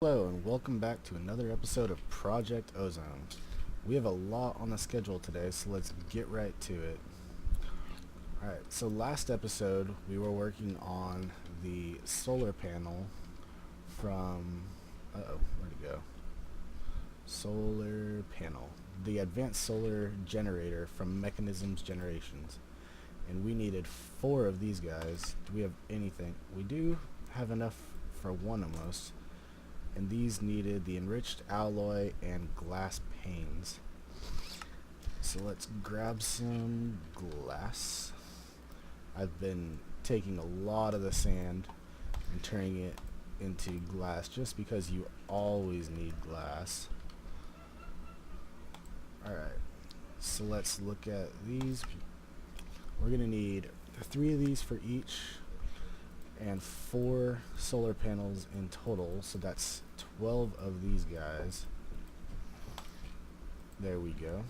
Hello and welcome back to another episode of Project Ozone. We have a lot on the schedule today, so let's get right to it. Alright, so last episode we were working on the solar panel from... where'd it go? Solar panel. The advanced solar generator from Mechanisms Generations. And we needed 4 of these guys. Do we have anything? We do have enough for one almost. And these needed the enriched alloy and glass panes. So let's grab some glass. I've been taking a lot of the sand and turning it into glass just because you always need glass. Alright, so let's look at these. We're going to need 3 of these for each and 4 solar panels in total, so that's 12 of these guys. There we go.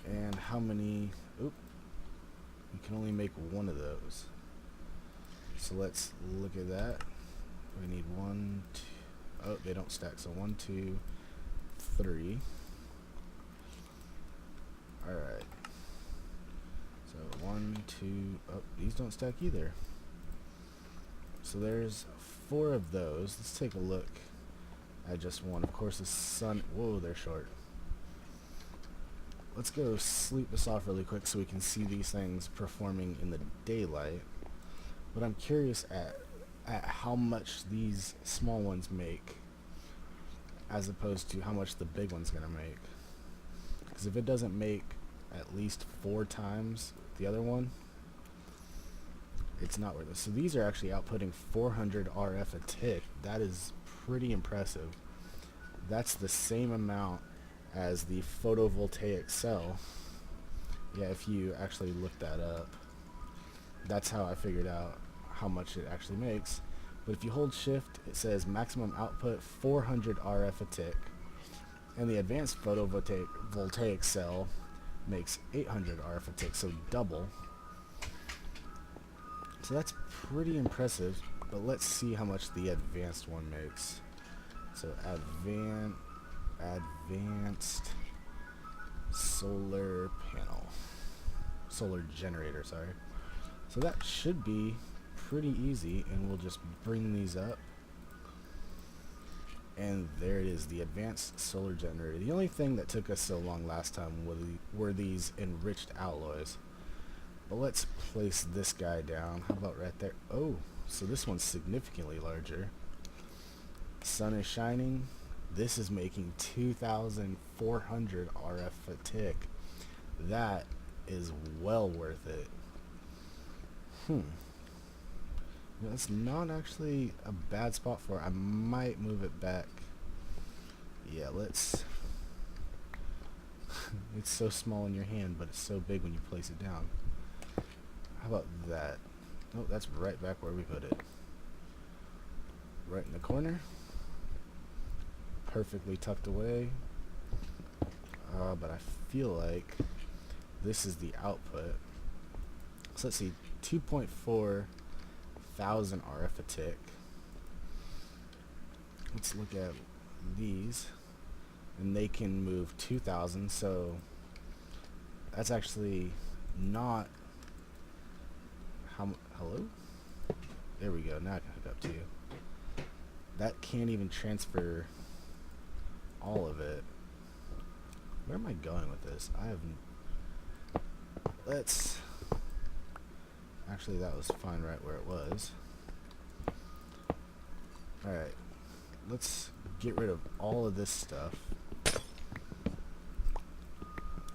And how many? Oop, we can only make 1 of those, so let's look at that. We need 1, 2, oh, they don't stack, so 1, 2, 3. Alright, so 1, 2, oh, these don't stack either. So there's 4 of those. Let's take a look at just one. Of course, the sun... Whoa, they're short. Let's go sleep this off really quick so we can see these things performing in the daylight. But I'm curious at how much these small ones make as opposed to how much the big one's going to make. Because if it doesn't make at least 4 times the other one, it's not worth it. So these are actually outputting 400 RF a tick. That is pretty impressive. That's the same amount as the photovoltaic cell. Yeah, if you actually look that up. That's how I figured out how much it actually makes. But if you hold shift, it says maximum output 400 RF a tick. And the advanced photovoltaic cell makes 800 RF a tick, so double. So that's pretty impressive, but let's see how much the advanced one makes. So advanced solar panel, solar generator, sorry. So that should be pretty easy, and we'll just bring these up. And there it is, the advanced solar generator. The only thing that took us so long last time were these enriched alloys. But let's place this guy down. How about right there? Oh, so this one's significantly larger. Sun is shining. This is making 2,400 RF a tick. That is well worth it. That's not actually a bad spot for it. I might move it back. Yeah, let's... It's so small in your hand, but it's so big when you place it down. How about that? Oh, that's right back where we put it. Right in the corner. Perfectly tucked away. But I feel like this is the output. So let's see, 2.4 thousand RF a tick. Let's look at these. And they can move 2,000, so that's actually not... Hello? There we go. Now I can hook up to you. That can't even transfer all of it. Where am I going with this? Let's... Actually, that was fine right where it was. Alright. Let's get rid of all of this stuff.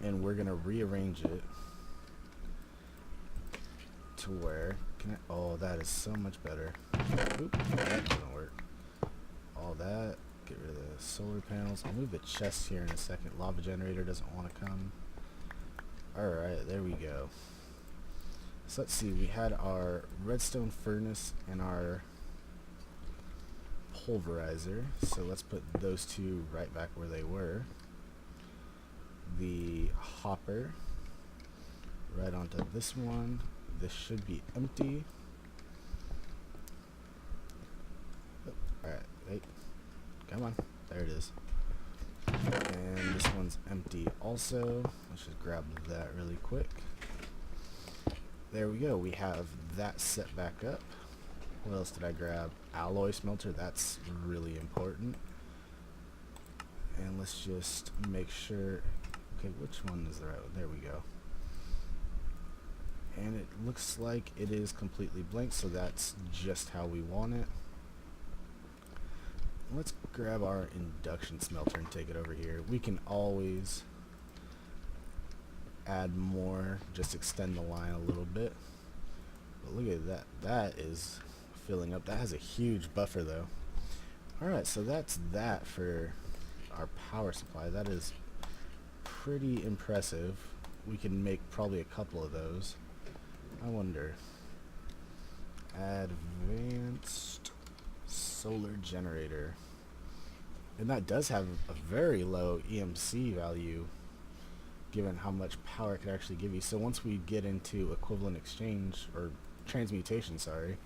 And we're going to rearrange it to where oh, that is so much better. Oop, that doesn't work. All that, get rid of the solar panels. I'll move the chest here in a second. Lava generator doesn't want to come. Alright, there we go. So let's see, we had our redstone furnace and our pulverizer. So let's put those 2 right back where they were. The hopper right onto this one. This should be empty. Oh, alright, wait. Come on. There it is. And this one's empty also. Let's just grab that really quick. There we go. We have that set back up. What else did I grab? Alloy smelter. That's really important. And let's just make sure. Okay, which one is the right one? There we go. And it looks like it is completely blank, so that's just how we want it. Let's grab our induction smelter and take it over here. We can always add more, just extend the line a little bit. But look at that. That is filling up. That has a huge buffer though. Alright, so that's that for our power supply. That is pretty impressive. We can make probably a couple of those. I wonder. Advanced solar generator. And that does have a very low EMC value given how much power it could actually give you. So once we get into equivalent exchange or transmutation, sorry,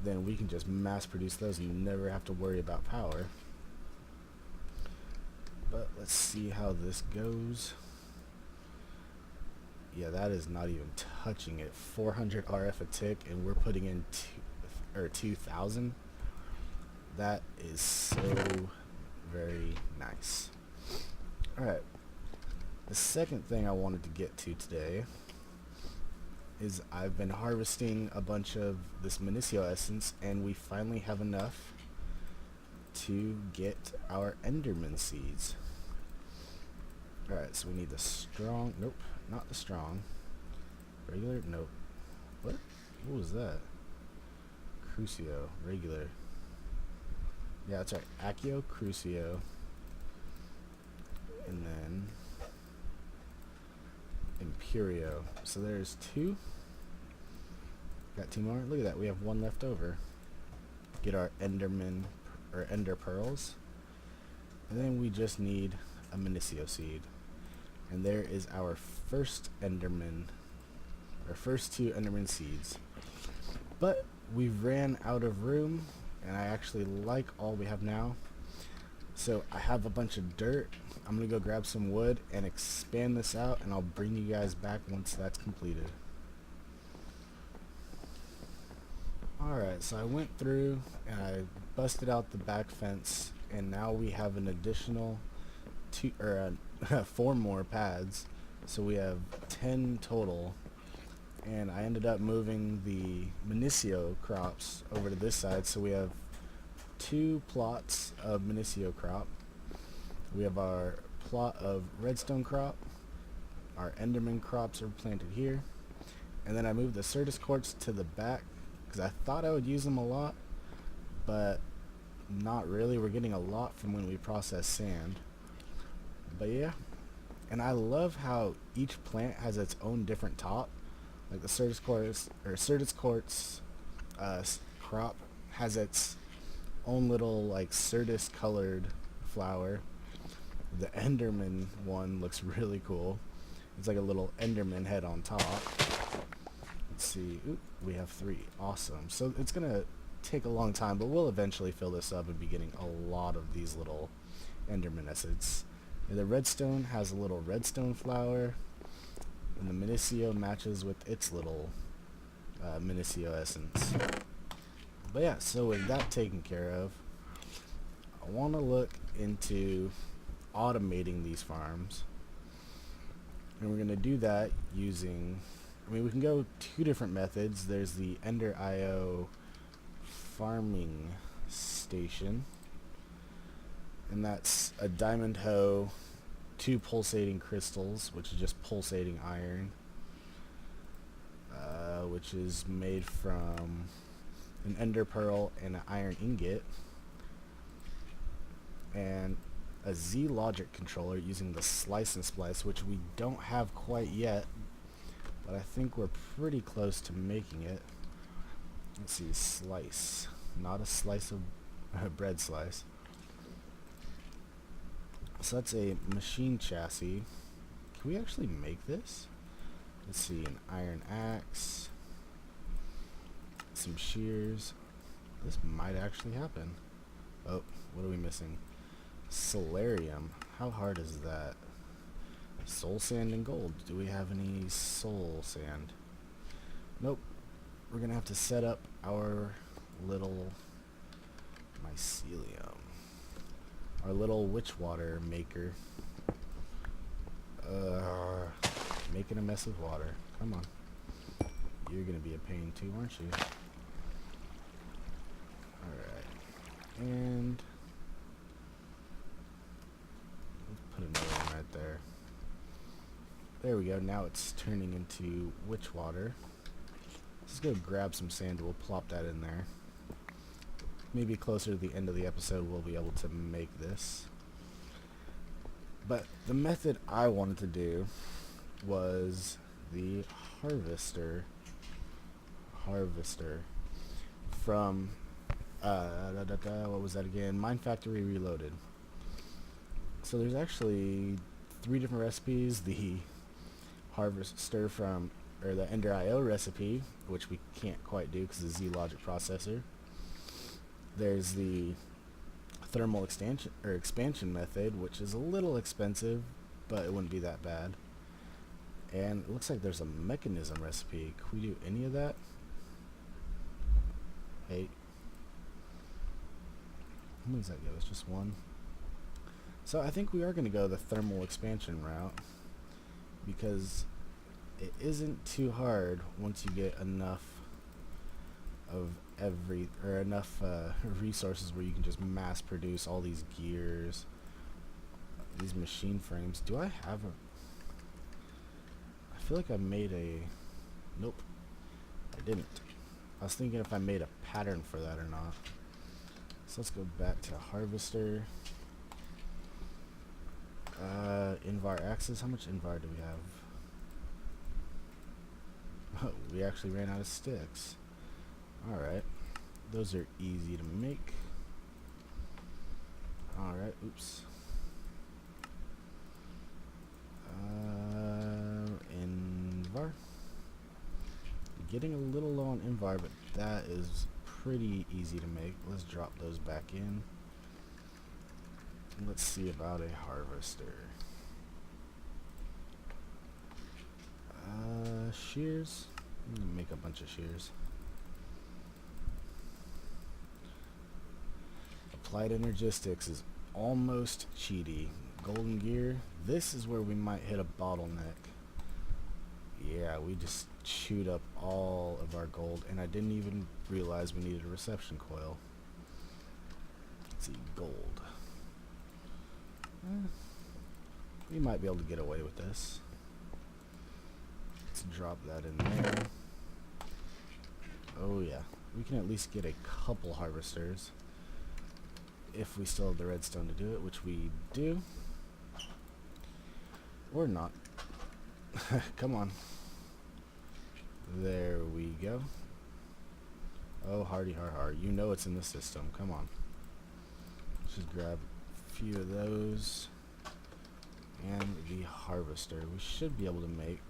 then we can just mass produce those and never have to worry about power. But let's see how this goes. Yeah, that is not even touching it. 400 RF a tick, and we're putting in 2,000. That is so very nice. Alright, the second thing I wanted to get to today is I've been harvesting a bunch of this Minicio essence, and we finally have enough to get our Enderman seeds. Alright, so we need the strong, nope, not the strong. Regular, nope. What was that? Crucio, regular. Yeah, that's right. Accio, Crucio, and then Imperio. So there's two. Got two more. Look at that. We have one left over. Get our Enderman or Ender pearls, and then we just need a Minicio seed. And there is our first Enderman, our first two Enderman seeds. But we've ran out of room, and I actually like all we have now. So I have a bunch of dirt. I'm gonna go grab some wood and expand this out, and I'll bring you guys back once that's completed. Alright, so I went through and I busted out the back fence, and now we have an additional four more pads, so we have 10 total. And I ended up moving the Minicio crops over to this side, so we have 2 plots of Minicio crop. We have our plot of redstone crop. Our Enderman crops are planted here. And then I moved the Certus quartz to the back because I thought I would use them a lot, but not really. We're getting a lot from when we process sand. But yeah, and I love how each plant has its own different top. Like the Certus quartz crop has its own little like Certus colored flower. The Enderman one looks really cool. It's like a little Enderman head on top. Let's see. Oop, we have 3. Awesome. So it's gonna take a long time, but we'll eventually fill this up and be getting a lot of these little Enderman essence. And the redstone has a little redstone flower, and the Minicio matches with its little Minicio essence. But yeah, so with that taken care of, I want to look into automating these farms. And we're going to do that using, we can go 2 different methods. There's the Ender IO farming station, and that's a diamond hoe, 2 pulsating crystals, which is just pulsating iron, which is made from an ender pearl and an iron ingot, and a Z logic controller using the slice and splice, which we don't have quite yet, but I think we're pretty close to making it. Let's see, slice, not a slice of bread slice. So that's a machine chassis. Can we actually make this? Let's see, an iron axe, some shears. This might actually happen. Oh, what What are we missing? Solarium. How hard is that? Soul sand and gold. Do we have any soul sand? Nope. We're gonna have to set up our little mycelium. Our little witch water maker. Making a mess of water. Come on. You're gonna be a pain too, aren't you? Alright. And let's put another one right there. There we go. Now it's turning into witch water. Let's go grab some sand. We'll plop that in there. Maybe closer to the end of the episode we'll be able to make this. But the method I wanted to do was the harvester from what was that again? Mine Factory Reloaded. So there's actually 3 different recipes. The harvester from, or the Ender IO recipe, which we can't quite do because of the Z-Logic processor. There's the thermal expansion method, which is a little expensive, but it wouldn't be that bad. And it looks like there's a mechanism recipe. Can we do any of that? Hey. How many does that give us? Just 1? So I think we are going to go the thermal expansion route, because it isn't too hard once you get enough of enough resources where you can just mass produce all these gears, these machine frames. Do I have a... I feel like I made a... Nope, I didn't. I was thinking if I made a pattern for that or not. So let's go back to harvester. Invar axis. How much invar do we have? Oh, we actually ran out of sticks. Alright. Those are easy to make. Alright, oops. Invar. Getting a little low on invar, but that is pretty easy to make. Let's drop those back in. Let's see about a harvester. Shears. I'm gonna make a bunch of shears. Applied Energistics is almost cheaty. Golden gear. This is where we might hit a bottleneck. Yeah, we just chewed up all of our gold, and I didn't even realize we needed a reception coil. Let's see, gold. We might be able to get away with this. Let's drop that in there. Oh yeah, we can at least get a couple harvesters if we still have the redstone to do it, which we do. Or not. Come on. There we go. Oh, hardy har har. You know it's in the system. Come on. Let's just grab a few of those. And the harvester. We should be able to make...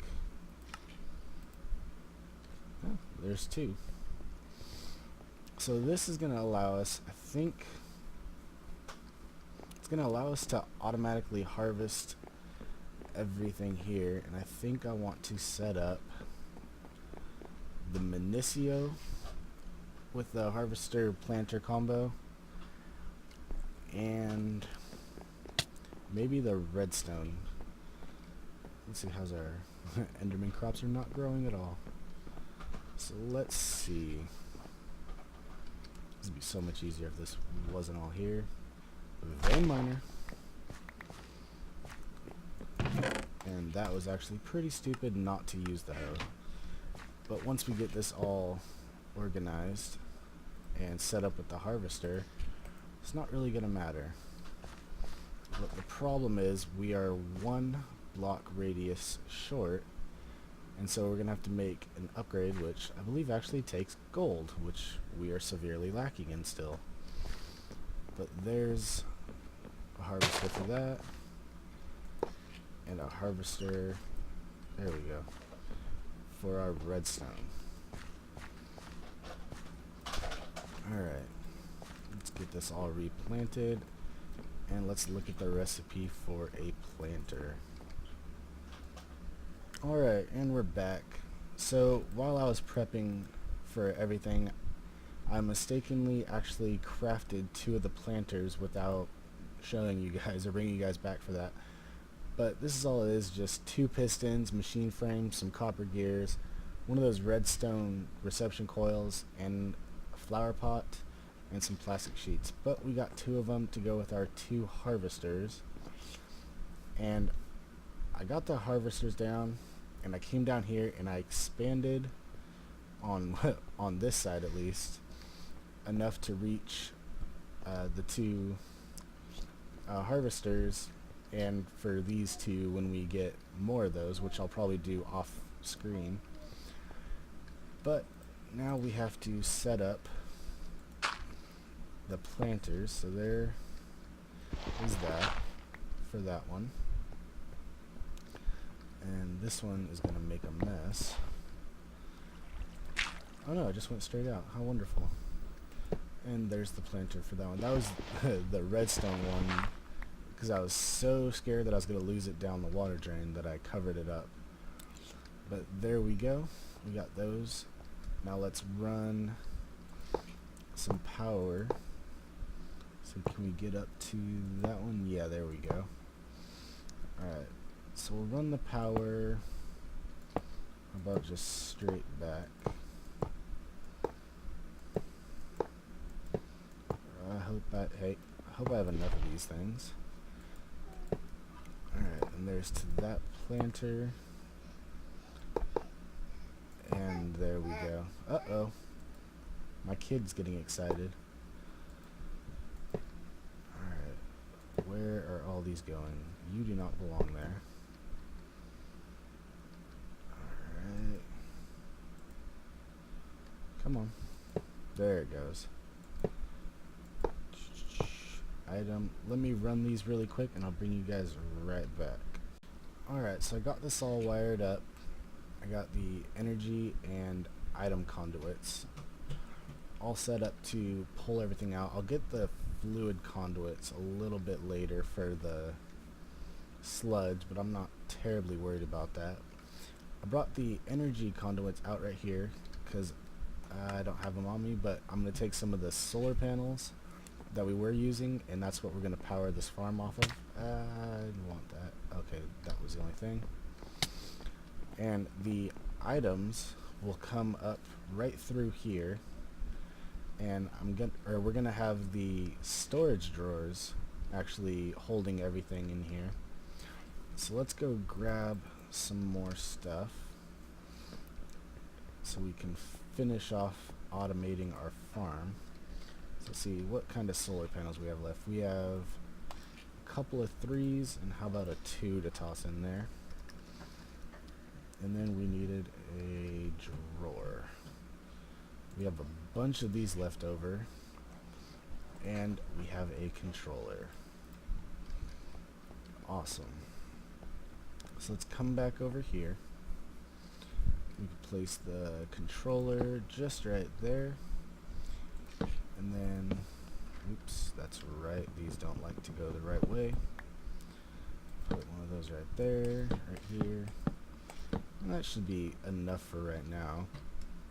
Oh, there's 2. So this is going to allow us, I think... It's going to allow us to automatically harvest everything here. And I think I want to set up the Minicio with the harvester planter combo, and maybe the redstone. Let's see, how's our Enderman crops are not growing at all. So let's see. This would be so much easier if this wasn't all here. Vein miner. And that was actually pretty stupid not to use that. But once we get this all organized and set up with the harvester, it's not really going to matter. But the problem is we are 1 block radius short, and so we're going to have to make an upgrade, which I believe actually takes gold, which we are severely lacking in still. But there's a harvester for that, and a harvester, there we go, for our redstone. Alright, let's get this all replanted, and let's look at the recipe for a planter. Alright, and we're back. So while I was prepping for everything, I mistakenly actually crafted 2 of the planters without showing you guys or bringing you guys back for that. But this is all it is, just 2 pistons, machine frame, some copper gears, one of those redstone reception coils, and a flower pot, and some plastic sheets. But we got 2 of them to go with our 2 harvesters. And I got the harvesters down, and I came down here and I expanded on on this side at least enough to reach the 2 harvesters, and for these 2 when we get more of those, which I'll probably do off screen. But now we have to set up the planters, so there is that for that one. And this one is going to make a mess. Oh no, it just went straight out. How wonderful. And there's the planter for that one. That was the redstone one, because I was so scared that I was going to lose it down the water drain that I covered it up. But there we go. We got those. Now let's run some power. So can we get up to that one? Yeah, there we go. Alright. So we'll run the power. How about just straight back? I hope I have enough of these things. Alright, and there's to that planter. And there we go. Uh-oh. My kid's getting excited. Alright. Where are all these going? You do not belong there. Alright. Come on. There it goes. Item. Let me run these really quick and I'll bring you guys right back. Alright, so I got this all wired up. I got the energy and item conduits all set up to pull everything out. I'll get the fluid conduits a little bit later for the sludge, but I'm not terribly worried about that. I brought the energy conduits out right here because I don't have them on me, but I'm going to take some of the solar panels that we were using, and that's what we're going to power this farm off of. I didn't want that. Okay, that was the only thing. And the items will come up right through here, and we're gonna have the storage drawers actually holding everything in here. So let's go grab some more stuff so we can finish off automating our farm. So let's see what kind of solar panels we have left. We have a couple of 3s, and how about a 2 to toss in there? And then we needed a drawer. We have a bunch of these left over, and we have a controller. Awesome. So let's come back over here. We can place the controller just right there, and then, oops, that's right, these don't like to go the right way. Put one of those right there, right here. And that should be enough for right now,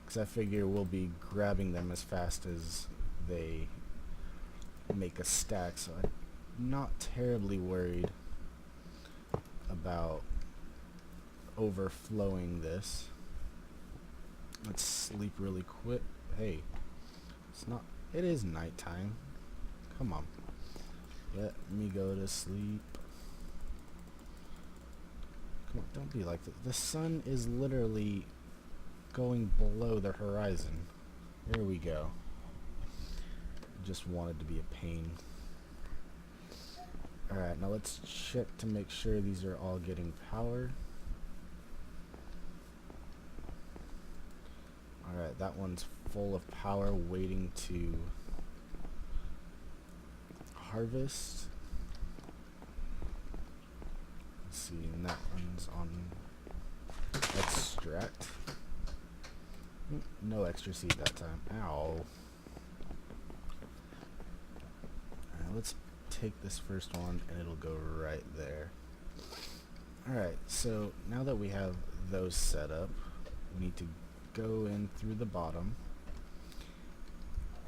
because I figure we'll be grabbing them as fast as they make a stack, so I'm not terribly worried about overflowing this. Let's sleep really quick. Hey, it is nighttime. Come on. Let me go to sleep. Come on, don't be like this. The sun is literally going below the horizon. There we go. Just wanted to be a pain. Alright, now let's check to make sure these are all getting power. Alright, that one's full of power, waiting to harvest. Let's see, and that one's on extract. No extra seed that time. Ow. let's take this first one and it'll go right there. Alright, so now that we have those set up, we need to go in through the bottom,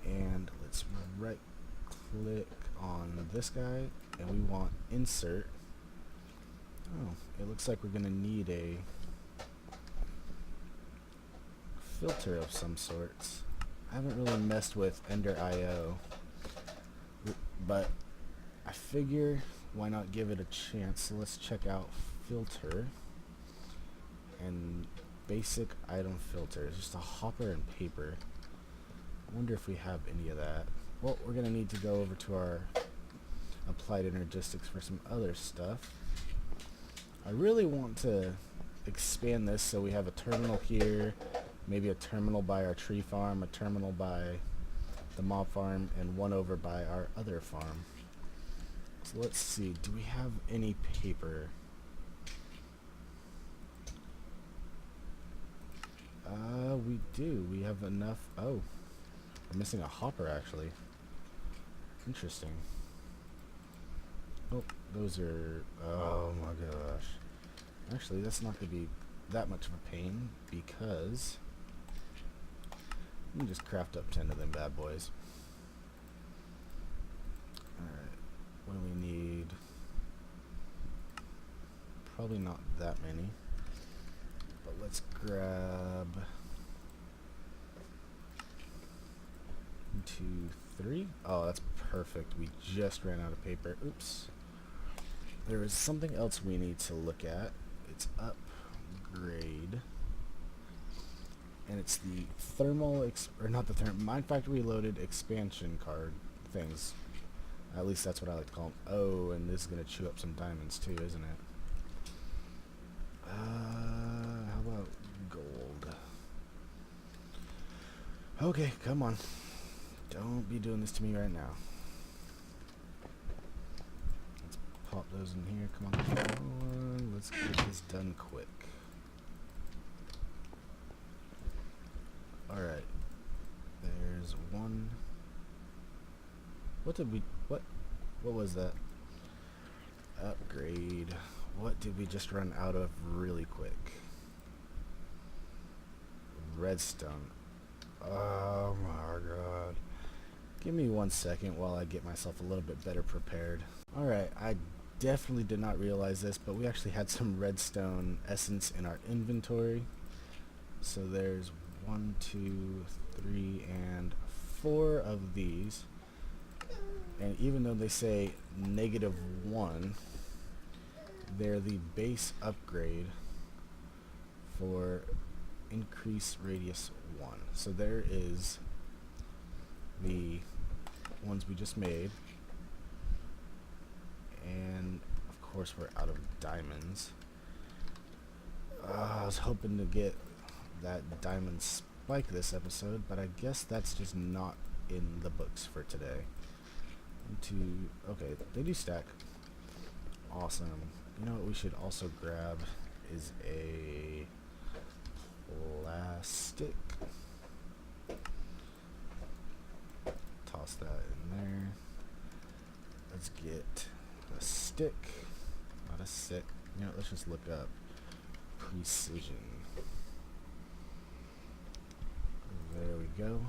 and let's right click on this guy, and we want insert. Oh, it looks like we're going to need a filter of some sorts. I haven't really messed with Ender IO, but I figure why not give it a chance. So let's check out filter and basic item filter. It's just a hopper and paper. I wonder if we have any of that. Well, we're gonna need to go over to our applied energistics for some other stuff. I really want to expand this so we have a terminal here, maybe a terminal by our tree farm, a terminal by the mob farm, and one over by our other farm. So let's see, do we have any paper? We do. We have enough. Oh, we're missing a hopper actually. Interesting. Oh, those are, oh my gosh. Actually, that's not going to be that much of a pain because we can just craft up 10 of them bad boys. Alright, what do we need? Probably not that many, but let's grab 1, 2, 3. Oh, that's perfect. We just ran out of paper. Oops. There is something else we need to look at. It's upgrade, and it's the thermal or not the thermal Mine Factory loaded expansion card things. At least that's what I like to call them. Oh, and this is gonna chew up some diamonds too, isn't it? How about gold? Okay, come on. Don't be doing this to me right now. Let's pop those in here. Come on, come on. Let's get this done quick. Alright. There's one. What was that? Upgrade. What did we just run out of really quick? Redstone. Oh my god. Give me 1 second while I get myself a little bit better prepared. Alright, I definitely did not realize this, but we actually had some redstone essence in our inventory. So there's 1, 2, 3, and 4 of these. And even though they say -1, they're the base upgrade for increase radius 1. So there is the ones we just made, and of course we're out of diamonds. I was hoping to get that diamond spike this episode, but I guess that's just not in the books for today. Okay, they do stack. Awesome. You know what we should also grab is a plastic. Toss that in there. Let's get a stick. Not a stick. You know, let's just look up precision. There we go.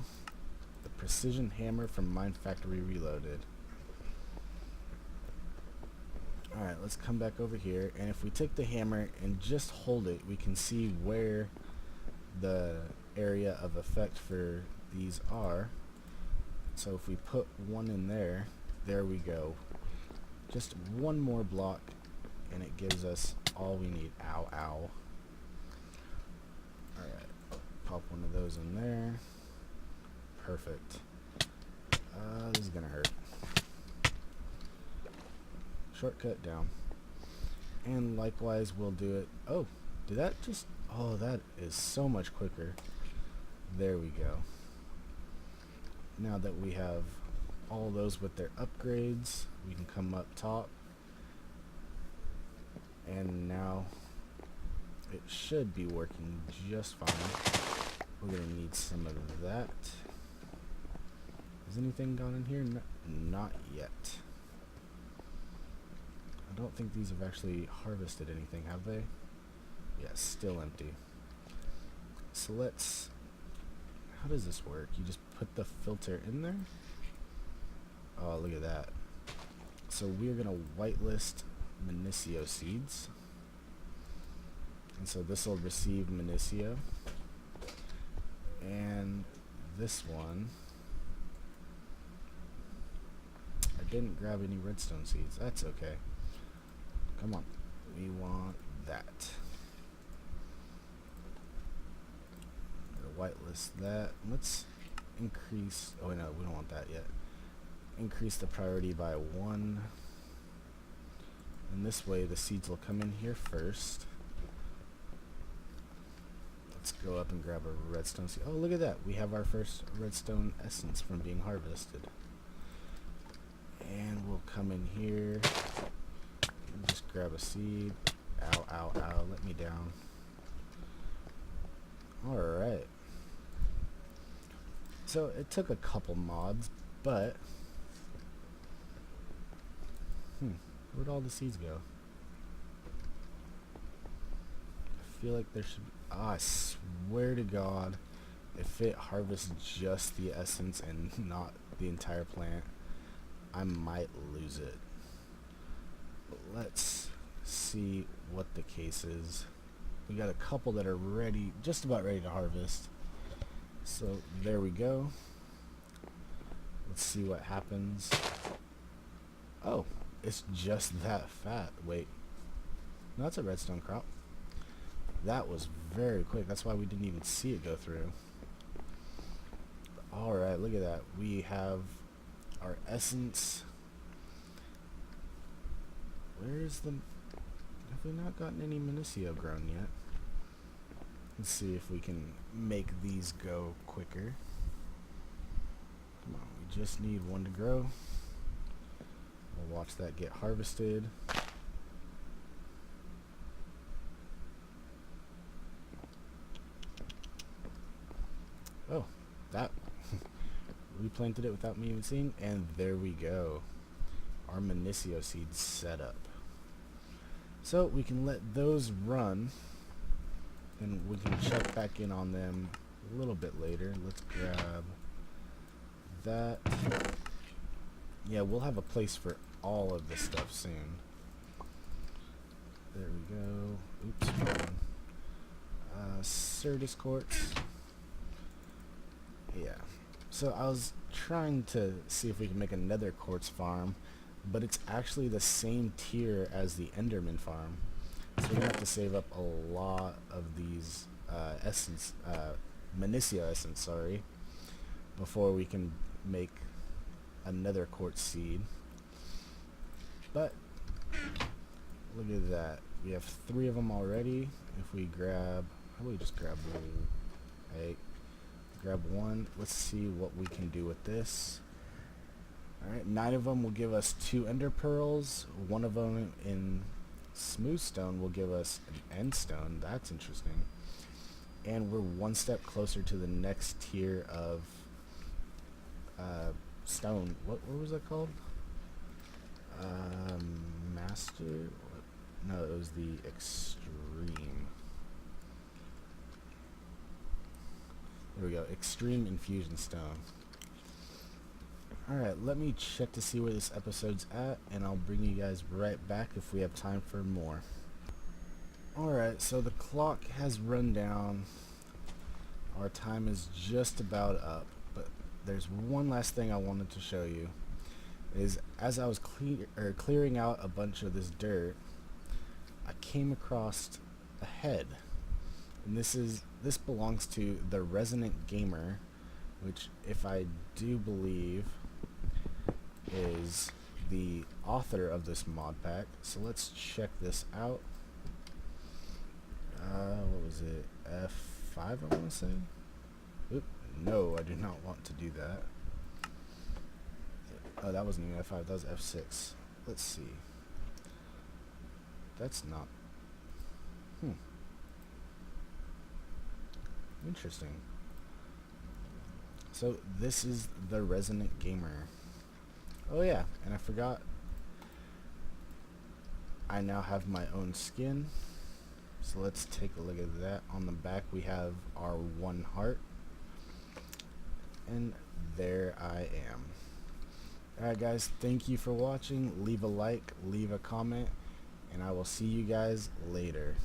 The precision hammer from Mine Factory Reloaded. Alright, let's come back over here, and if we take the hammer and just hold it, we can see where the area of effect for these are. So if we put one in there, there we go. Just one more block, and it gives us all we need. Ow, ow. Alright, pop one of those in there. Perfect. This is gonna hurt. Shortcut down. And likewise, we'll do it. Oh, did that just... Oh, that is so much quicker. There we go. Now that we have all those with their upgrades, we can come up top. And now it should be working just fine. We're going to need some of that. Has anything gone in here? No, not yet. don't think these have actually harvested anything, have they? Yeah, still empty. So let's... How does this work? You just put the filter in there? Oh, look at that. So we're going to whitelist Minicio seeds. And so this will receive Minicio. And this one... I didn't grab any redstone seeds. That's okay. Come on. We want that. Whitelist that. Let's increase... Oh, no, we don't want that yet. Increase the priority by 1. And this way the seeds will come in here first. Let's go up and grab a redstone seed. Oh, look at that. We have our first redstone essence from being harvested. And we'll come in here and just grab a seed. Ow, ow, ow. Let me down. Alright. So it took a couple mods, but... where'd all the seeds go? I feel like there should be... I swear to God, if it harvests just the essence and not the entire plant, I might lose it. But let's see what the case is. We got a couple that are ready, just about ready to harvest. So there we go. Let's see what happens. Oh, it's just that fat. Wait. No, that's a redstone crop. That was very quick. That's why we didn't even see it go through. Alright, look at that. We have our essence. Where's the... Have we not gotten any Minicio grown yet? Let's see if we can make these go quicker. Come on, we just need one to grow. We'll watch that get harvested. Oh, that replanted it without me even seeing, and there we go. Our Minicio seeds set up. So we can let those run, and we can check back in on them a little bit later. Let's grab that. Yeah, we'll have a place for all of this stuff soon. There we go. Oops, wrong. Certus quartz. Yeah. So I was trying to see if we can make another quartz farm, but it's actually the same tier as the Enderman farm. So we're gonna have to save up a lot of these Minicio essence, sorry, before we can make another quartz seed. But look at that. We have 3 of them already. If we grab, how about we just grab one? Hey, grab one. Let's see what we can do with this. Alright, 9 of them will give us 2 ender pearls. 1 of them in smooth stone will give us an end stone. That's interesting. And we're 1 step closer to the next tier of stone. What was that called? Master? What? No, it was the extreme. There we go. Extreme infusion stone. Alright, let me check to see where this episode's at, and I'll bring you guys right back if we have time for more. Alright, so the clock has run down. Our time is just about up, but there's one last thing I wanted to show you. Is as I was clearing out a bunch of this dirt, I came across a head. And this belongs to the Resident Gamer, which, if I do believe, is the author of this mod pack. So let's check this out. What was it? F5, I want to say? Oop, no, I do not want to do that. Oh, that wasn't even F5, that was F6. Let's see. That's not... Interesting. So this is the Resident Gamer. Oh yeah, and I forgot. I now have my own skin. So let's take a look at that. On the back we have our one heart. And there I am. Alright guys, thank you for watching. Leave a like, leave a comment, and I will see you guys later.